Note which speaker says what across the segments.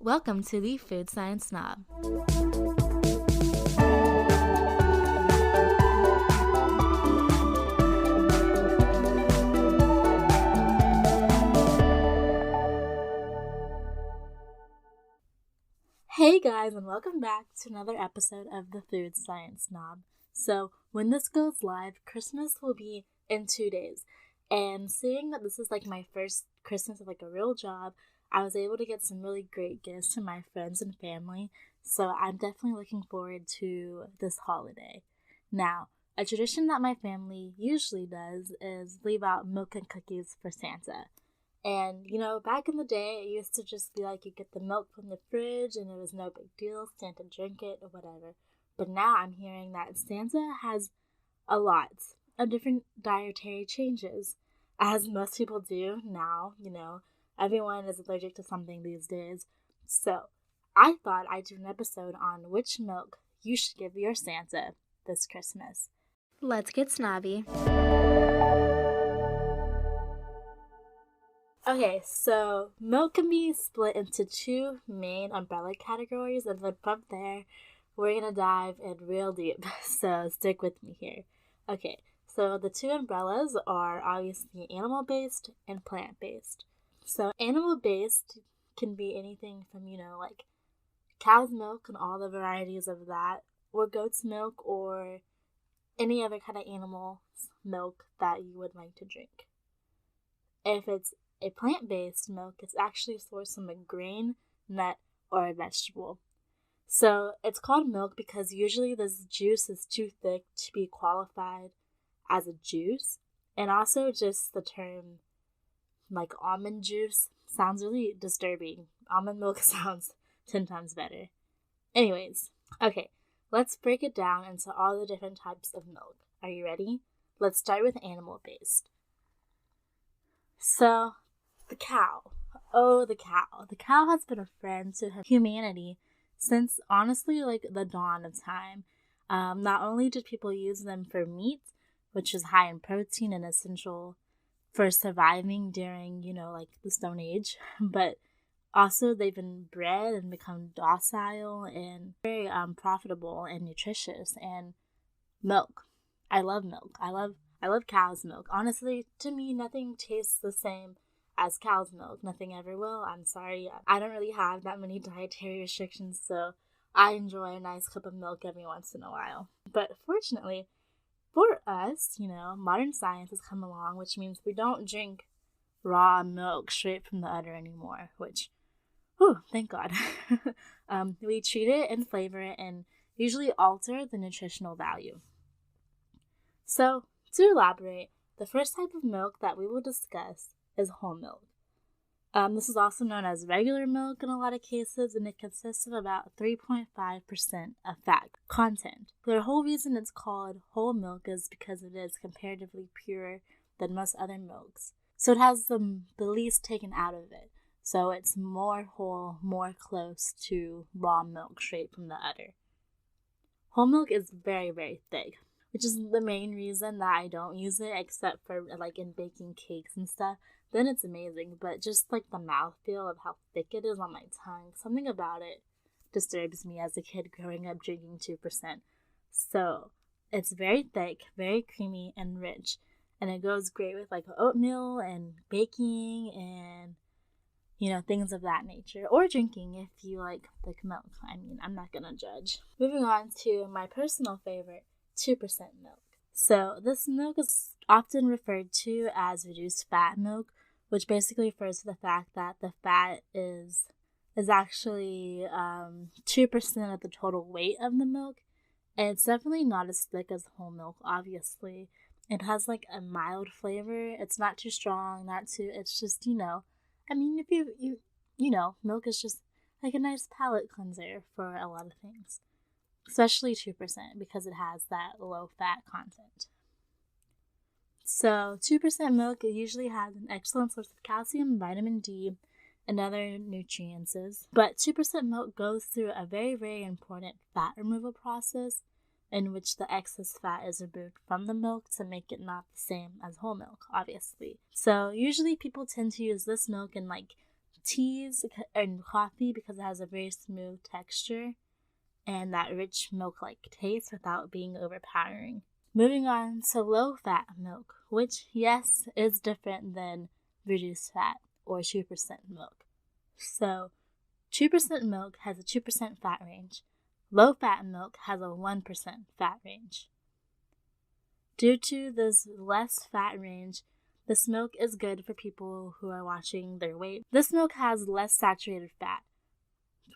Speaker 1: Welcome to the Food Science Snob. Hey guys, and welcome back to another episode of the Food Science Snob. So, when this goes live, Christmas will be in 2 days. And seeing that this is like my first Christmas with like a real job, I was able to get some really great gifts to my friends and family, so I'm definitely looking forward to this holiday. Now, a tradition that my family usually does is leave out milk and cookies for Santa. And, back in the day, it used to just be like you get the milk from the fridge and it was no big deal, Santa drink it or whatever. But now I'm hearing that Santa has a lot of different dietary changes, as most people do now, Everyone is allergic to something these days. So, I thought I'd do an episode on which milk you should give your Santa this Christmas.
Speaker 2: Let's get snobby.
Speaker 1: Okay, so milk can be split into two main umbrella categories, and then from there, we're going to dive in real deep. So, stick with me here. Okay, so the two umbrellas are obviously animal-based and plant-based. So animal-based can be anything from, like cow's milk and all the varieties of that, or goat's milk, or any other kind of animal's milk that you would like to drink. If it's a plant-based milk, it's actually sourced from a grain, nut, or a vegetable. So it's called milk because usually this juice is too thick to be qualified as a juice, and also just the term like almond juice sounds really disturbing. Almond milk sounds 10 times better. Anyways, okay, let's break it down into all the different types of milk. Are you ready? Let's start with animal-based. So, the cow. Oh, the cow. The cow has been a friend to humanity since, honestly, like the dawn of time. Not only did people use them for meat, which is high in protein and essential for surviving during, like the Stone Age, but also they've been bred and become docile and very profitable and nutritious. And milk, I love milk. I love cow's milk. Honestly, to me, nothing tastes the same as cow's milk. Nothing ever will. I'm sorry, I don't really have that many dietary restrictions, so I enjoy a nice cup of milk every once in a while. But fortunately, for us, modern science has come along, which means we don't drink raw milk straight from the udder anymore, which, thank God. We treat it and flavor it and usually alter the nutritional value. So, to elaborate, the first type of milk that we will discuss is whole milk. This is also known as regular milk in a lot of cases, and it consists of about 3.5% of fat content. The whole reason it's called whole milk is because it is comparatively purer than most other milks. So it has the least taken out of it. So it's more whole, more close to raw milk straight from the udder. Whole milk is very, very thick, which is the main reason that I don't use it, except for like in baking cakes and stuff. Then it's amazing, but just like the mouthfeel of how thick it is on my tongue, something about it disturbs me as a kid growing up drinking 2%. So it's very thick, very creamy and rich, and it goes great with like oatmeal and baking and things of that nature, or drinking if you like thick milk. I mean, I'm not gonna judge. Moving on to my personal favorite, 2% milk. So this milk is often referred to as reduced fat milk, which basically refers to the fact that the fat is actually 2% of the total weight of the milk. And it's definitely not as thick as whole milk, obviously. It has like a mild flavor. It's not too strong, it's just, I mean, if you milk is just like a nice palate cleanser for a lot of things. Especially 2% because it has that low fat content. So 2% milk usually has an excellent source of calcium, vitamin D, and other nutrients. But 2% milk goes through a very, very important fat removal process in which the excess fat is removed from the milk to make it not the same as whole milk, obviously. So usually people tend to use this milk in like teas and coffee because it has a very smooth texture and that rich milk-like taste without being overpowering. Moving on to low-fat milk, which, yes, is different than reduced fat or 2% milk. So, 2% milk has a 2% fat range. Low-fat milk has a 1% fat range. Due to this less fat range, this milk is good for people who are watching their weight. This milk has less saturated fat,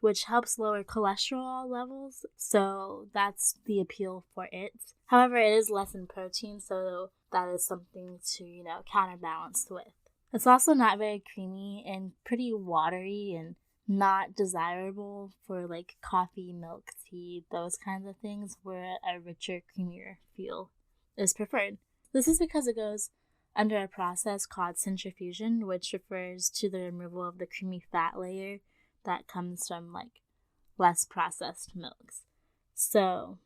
Speaker 1: which helps lower cholesterol levels, so that's the appeal for it. However, it is less in protein, so that is something to, counterbalance with. It's also not very creamy and pretty watery and not desirable for like coffee, milk, tea, those kinds of things, where a richer, creamier feel is preferred. This is because it goes under a process called centrifugation, which refers to the removal of the creamy fat layer that comes from like less processed milks. So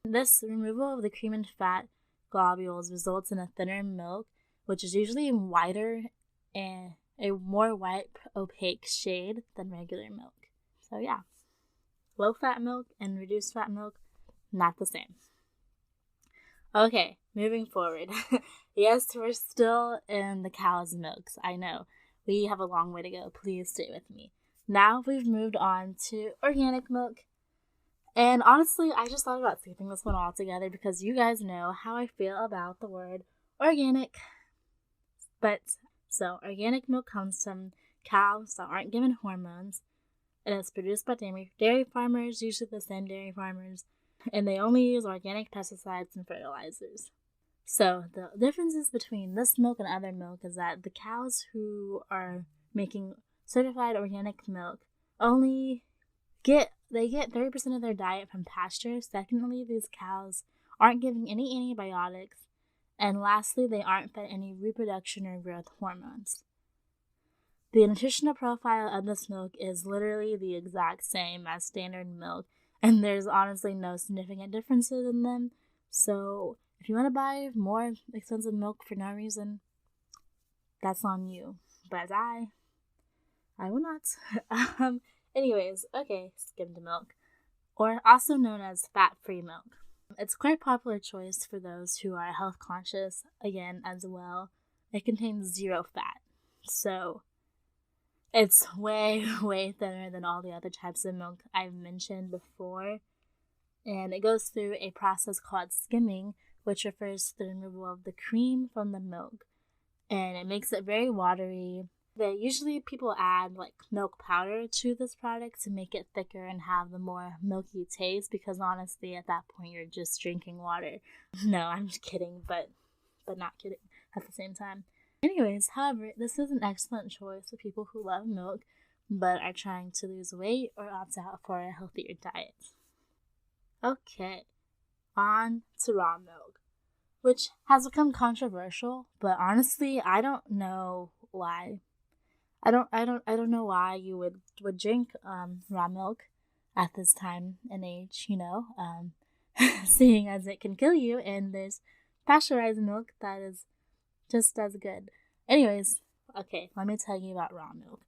Speaker 1: this removal of the cream and fat globules results in a thinner milk, which is usually whiter and a more white opaque shade than regular milk. So yeah, low fat milk and reduced fat milk, not the same. Okay, moving forward. Yes, we're still in the cow's milks. I know. We have a long way to go. Please stay with me. Now we've moved on to organic milk. And honestly, I just thought about skipping this one altogether because you guys know how I feel about the word organic. So organic milk comes from cows that aren't given hormones, and it's produced by dairy farmers, usually the same dairy farmers, and they only use organic pesticides and fertilizers. So the differences between this milk and other milk is that the cows who are making certified organic milk only get 30% of their diet from pasture. Secondly, these cows aren't given any antibiotics. And lastly, they aren't fed any reproduction or growth hormones. The nutritional profile of this milk is literally the exact same as standard milk, and there's honestly no significant differences in them. So if you want to buy more expensive milk for no reason, that's on you. But I will not. Anyways, okay, skimmed milk, or also known as fat-free milk. It's quite a popular choice for those who are health conscious, again, as well. It contains 0 fat, so it's way, way thinner than all the other types of milk I've mentioned before, and it goes through a process called skimming, which refers to the removal of the cream from the milk, and it makes it very watery. Usually people add like milk powder to this product to make it thicker and have the more milky taste, because honestly at that point you're just drinking water. No, I'm just kidding, but not kidding at the same time. Anyways, however, this is an excellent choice for people who love milk but are trying to lose weight or opt out for a healthier diet. Okay, on to raw milk, which has become controversial, but honestly I don't know why. I don't know why you would drink raw milk at this time and age, seeing as it can kill you, and there's pasteurized milk that is just as good. Anyways, okay, let me tell you about raw milk.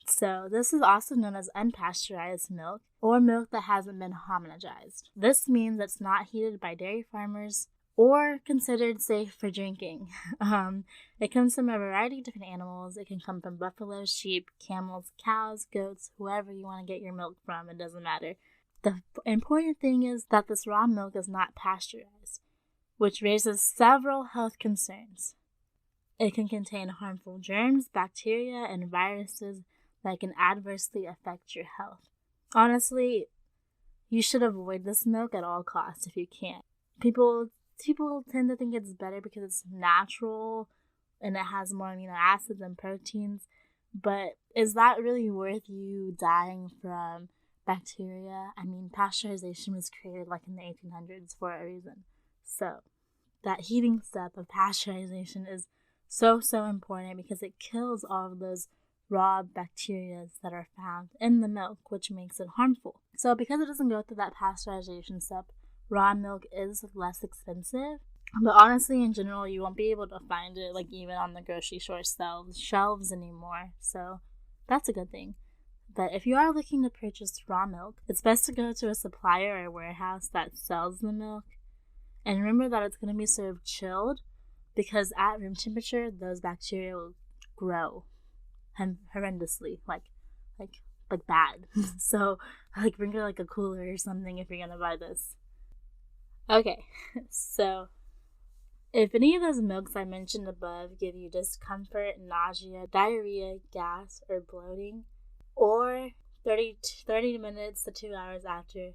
Speaker 1: So this is also known as unpasteurized milk, or milk that hasn't been homogenized. This means it's not heated by dairy farmers or considered safe for drinking. It comes from a variety of different animals. It can come from buffalo, sheep, camels, cows, goats, whoever you want to get your milk from. It doesn't matter. The important thing is that this raw milk is not pasteurized, which raises several health concerns. It can contain harmful germs, bacteria, and viruses that can adversely affect your health. Honestly, you should avoid this milk at all costs if you can. People tend to think it's better because it's natural and it has more amino acids and proteins, but is that really worth you dying from bacteria? I mean, pasteurization was created like in the 1800s for a reason. So that heating step of pasteurization is so important because it kills all of those raw bacteria that are found in the milk, which makes it harmful. So because it doesn't go through that pasteurization step, raw milk is less expensive, but honestly in general you won't be able to find it like even on the grocery store shelves anymore. So that's a good thing. But if you are looking to purchase raw milk, it's best to go to a supplier or warehouse that sells the milk. And remember that it's going to be served chilled, because at room temperature, those bacteria will grow horrendously, like bad. So, bring her a cooler or something if you're going to buy this. Okay, so if any of those milks I mentioned above give you discomfort, nausea, diarrhea, gas, or bloating, or 30 minutes to 2 hours after,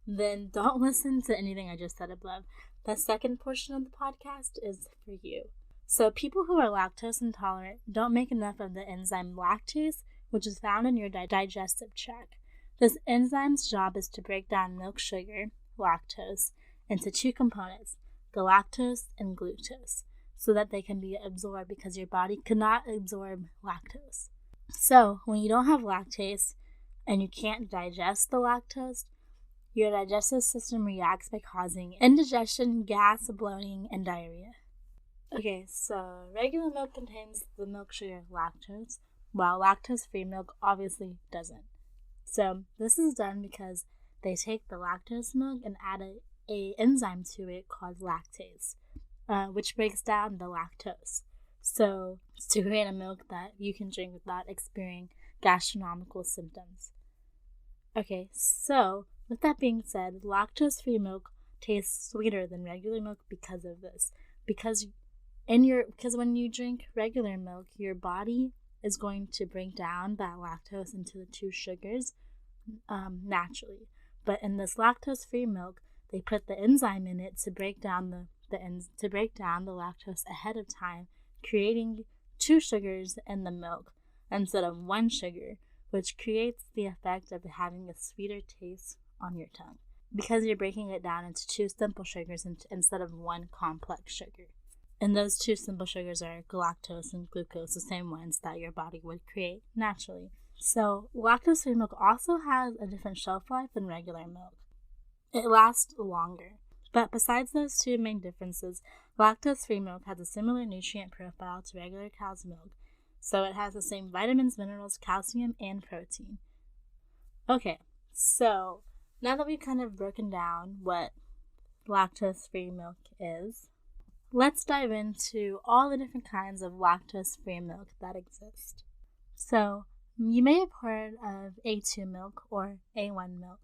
Speaker 1: then don't listen to anything I just said above. The second portion of the podcast is for you. So people who are lactose intolerant don't make enough of the enzyme lactase, which is found in your digestive tract. This enzyme's job is to break down milk sugar, lactose, into two components, galactose and glucose, so that they can be absorbed, because your body cannot absorb lactose. So when you don't have lactase and you can't digest the lactose, your digestive system reacts by causing indigestion, gas, bloating, and diarrhea. Okay, so regular milk contains the milk sugar lactose, while lactose-free milk obviously doesn't. So this is done because they take the lactose milk and add a enzyme to it called lactase, which breaks down the lactose. So it's to create a milk that you can drink without experiencing gastronomical symptoms. Okay, so with that being said, lactose-free milk tastes sweeter than regular milk because of this. Because when you drink regular milk, your body is going to break down that lactose into the two sugars naturally. But in this lactose-free milk, they put the enzyme in it to break down the lactose ahead of time, creating two sugars in the milk instead of one sugar, which creates the effect of having a sweeter taste on your tongue, because you're breaking it down into two simple sugars instead of one complex sugar. And those two simple sugars are galactose and glucose, the same ones that your body would create naturally. So lactose-free milk also has a different shelf life than regular milk. It lasts longer. But besides those two main differences, lactose-free milk has a similar nutrient profile to regular cow's milk. So it has the same vitamins, minerals, calcium, and protein. Okay, so now that we've kind of broken down what lactose-free milk is, let's dive into all the different kinds of lactose-free milk that exist. So you may have heard of A2 milk or A1 milk.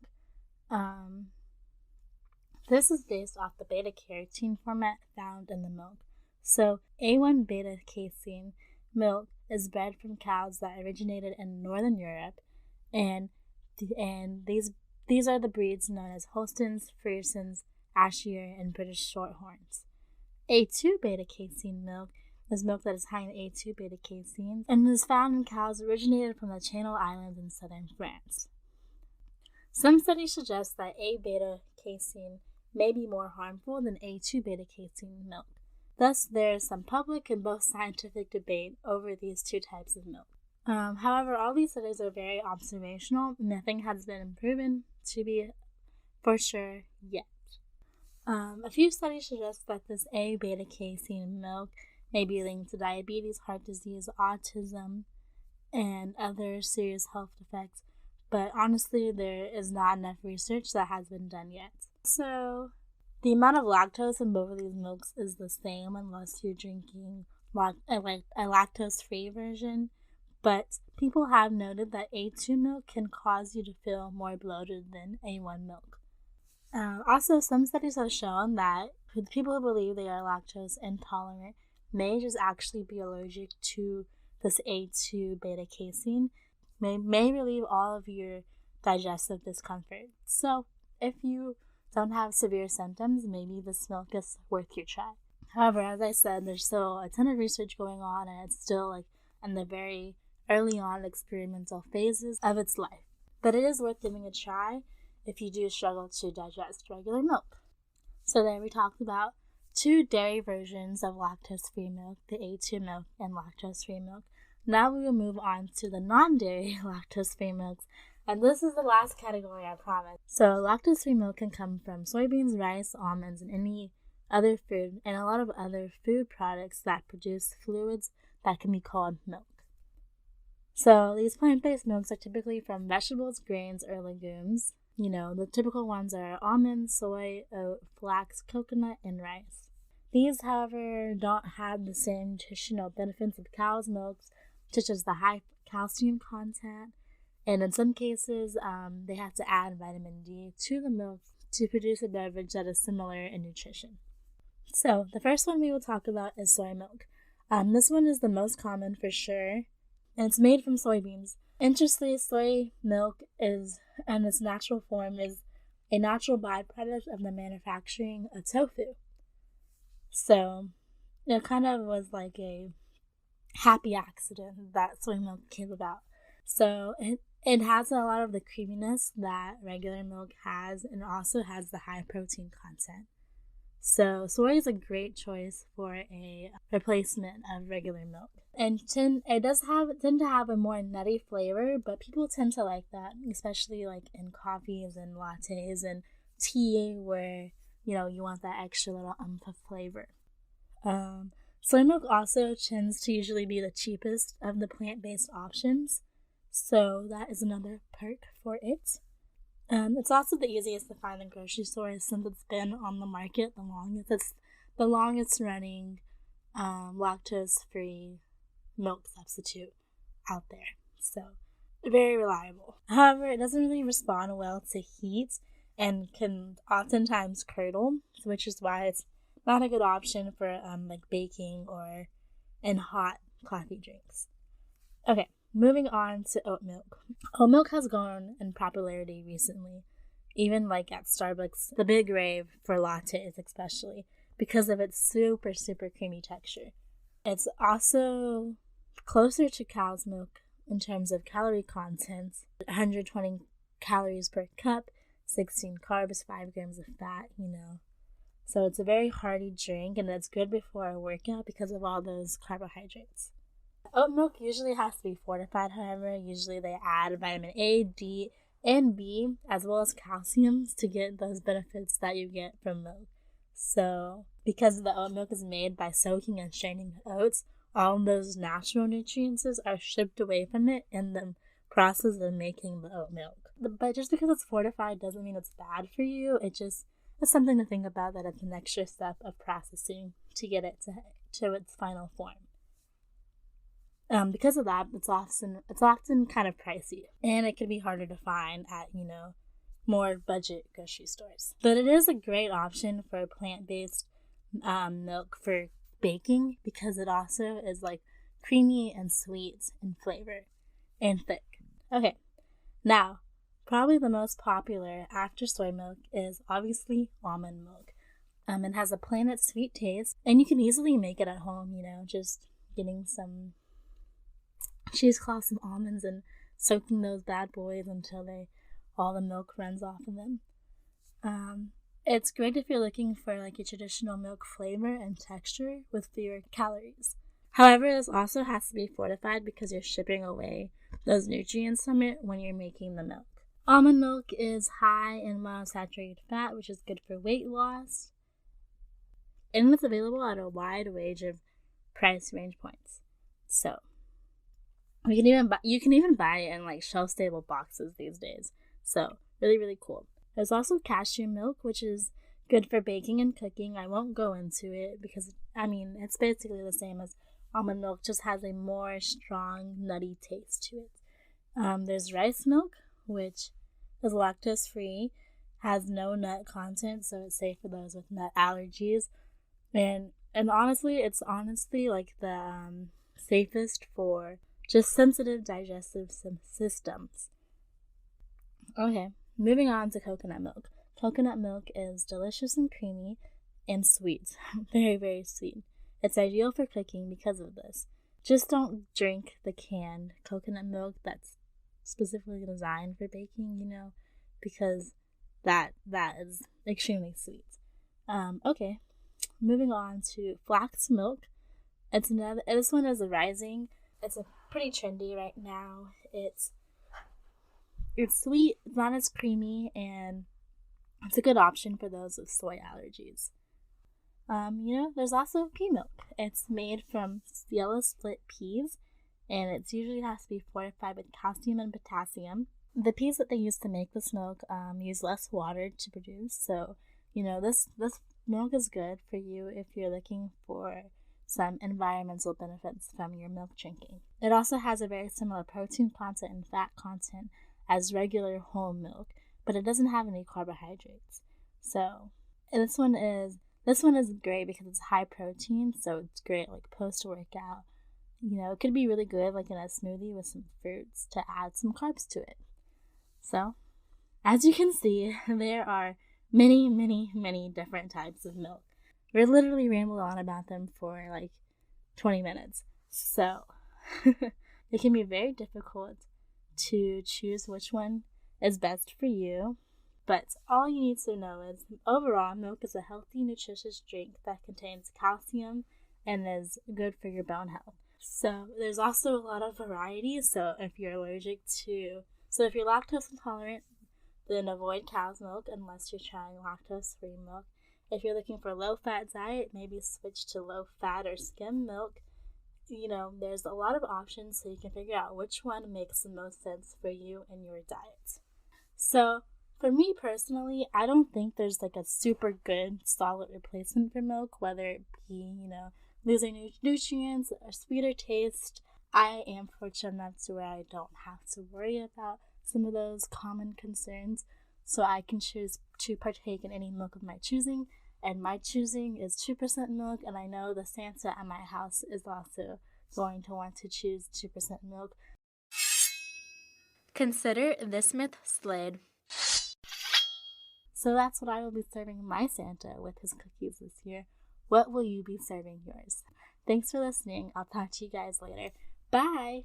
Speaker 1: This is based off the beta-carotene format found in the milk. So A1 beta-casein milk is bred from cows that originated in Northern Europe, and these are the breeds known as Holsteins, Friesens, Ayrshire, and British Shorthorns. A2 beta-casein milk is milk that is high in A2 beta-casein and is found in cows originated from the Channel Islands in southern France. Some studies suggest that A beta-casein may be more harmful than A2 beta-casein milk. Thus, there is some public and both scientific debate over these two types of milk. However, all these studies are very observational. Nothing has been proven to be for sure yet. A few studies suggest that this A beta-casein milk may be linked to diabetes, heart disease, autism, and other serious health defects, but honestly, there is not enough research that has been done yet. So, the amount of lactose in both of these milks is the same unless you're drinking a lactose-free version, but people have noted that A2 milk can cause you to feel more bloated than A1 milk. Also, some studies have shown that people who believe they are lactose intolerant may just actually be allergic to this A2 beta-casein, may relieve all of your digestive discomfort. So, if you don't have severe symptoms, maybe this milk is worth your try. However, as I said, there's still a ton of research going on, and it's still in the very early on experimental phases of its life. But it is worth giving a try if you do struggle to digest regular milk. So there we talked about two dairy versions of lactose-free milk, the A2 milk and lactose-free milk. Now we will move on to the non-dairy lactose-free milks, and this is the last category, I promise. So lactose-free milk can come from soybeans, rice, almonds, and any other food, and a lot of other food products that produce fluids that can be called milk. So these plant-based milks are typically from vegetables, grains, or legumes. The typical ones are almond, soy, oat, flax, coconut, and rice. These, however, don't have the same nutritional benefits of cow's milks, such as the high calcium content, and in some cases, they have to add vitamin D to the milk to produce a beverage that is similar in nutrition. So the first one we will talk about is soy milk. This one is the most common for sure, and it's made from soybeans. Interestingly, soy milk in its natural form is a natural byproduct of the manufacturing of tofu. So it kind of was like a happy accident that soy milk came about. So it has a lot of the creaminess that regular milk has, and also has the high protein content. So soy is a great choice for a replacement of regular milk. And it does tend to have a more nutty flavor, but people tend to like that, especially like in coffees and lattes and tea, where you want that extra little of flavor. Soy milk also tends to usually be the cheapest of the plant-based options, so that is another perk for it. It's also the easiest to find in grocery stores since it's been on the market the longest. It's the longest running lactose-free milk substitute out there. So, very reliable. However, it doesn't really respond well to heat and can oftentimes curdle, which is why it's not a good option for like baking or in hot coffee drinks. Okay. Moving on to oat milk. Oat milk has grown in popularity recently, even like at Starbucks, the big rave for lattes especially, because of its super, super creamy texture. It's also closer to cow's milk in terms of calorie content, 120 calories per cup, 16 carbs, 5 grams of fat, So it's a very hearty drink, and it's good before a workout because of all those carbohydrates. Oat milk usually has to be fortified, however. Usually they add vitamin A, D, and B, as well as calcium to get those benefits that you get from milk. So, because the oat milk is made by soaking and straining the oats, all of those natural nutrients are stripped away from it in the process of making the oat milk. But just because it's fortified doesn't mean it's bad for you. It's something to think about, that it's an extra step of processing to get it to its final form. Because of that, it's often kind of pricey, and it can be harder to find at more budget grocery stores. But it is a great option for plant-based milk for baking, because it also is like creamy and sweet in flavor and thick. Okay, now probably the most popular after soy milk is obviously almond milk. It has a plain sweet taste, and you can easily make it at home. Just getting some cheesecloth, some almonds, and soaking those bad boys until all the milk runs off of them. It's great if you're looking for like a traditional milk flavor and texture with fewer calories. However, this also has to be fortified because you're stripping away those nutrients from it when you're making the milk. Almond milk is high in monounsaturated fat, which is good for weight loss, and it's available at a wide range of price range points. So you can even buy it in like shelf-stable boxes these days. So really, really cool. There's also cashew milk, which is good for baking and cooking. I won't go into it because it's basically the same as almond milk, just has a more strong, nutty taste to it. There's rice milk, which is lactose-free, has no nut content, so it's safe for those with nut allergies. And honestly, it's like the safest for just sensitive digestive systems. Okay, moving on to coconut milk. Coconut milk is delicious and creamy and sweet. Very, very sweet. It's ideal for cooking because of this. Just don't drink the canned coconut milk that's specifically designed for baking, because that is extremely sweet. Okay, moving on to flax milk. This one is rising. It's pretty trendy right now. It's sweet, it's not as creamy, and it's a good option for those with soy allergies. There's also pea milk. It's made from yellow split peas, and it usually has to be fortified with calcium and potassium. The peas that they use to make this milk use less water to produce, so this milk is good for you if you're looking for some environmental benefits from your milk drinking. It also has a very similar protein content and fat content as regular whole milk, but it doesn't have any carbohydrates. So this one is great because it's high protein, so it's great like post-workout. It could be really good like in a smoothie with some fruits to add some carbs to it. So, as you can see, there are many, many, many different types of milk. We're literally rambling on about them for like 20 minutes. So, it can be very difficult to choose which one is best for you. But all you need to know is, overall, milk is a healthy, nutritious drink that contains calcium and is good for your bone health. So, there's also a lot of variety. So, if you're lactose intolerant, then avoid cow's milk unless you're trying lactose-free milk. If you're looking for a low-fat diet, maybe switch to low-fat or skim milk. There's a lot of options, so you can figure out which one makes the most sense for you and your diet. So, for me personally, I don't think there's like a super good, solid replacement for milk, whether it be, losing nutrients or sweeter taste. I am fortunate enough to where I don't have to worry about some of those common concerns, so I can choose to partake in any milk of my choosing, and my choosing is 2% milk, and I know the Santa at my house is also going to want to choose 2% milk.
Speaker 2: Consider this myth slayed.
Speaker 1: So that's what I will be serving my Santa with his cookies this year. What will you be serving yours? Thanks for listening. I'll talk to you guys later. Bye!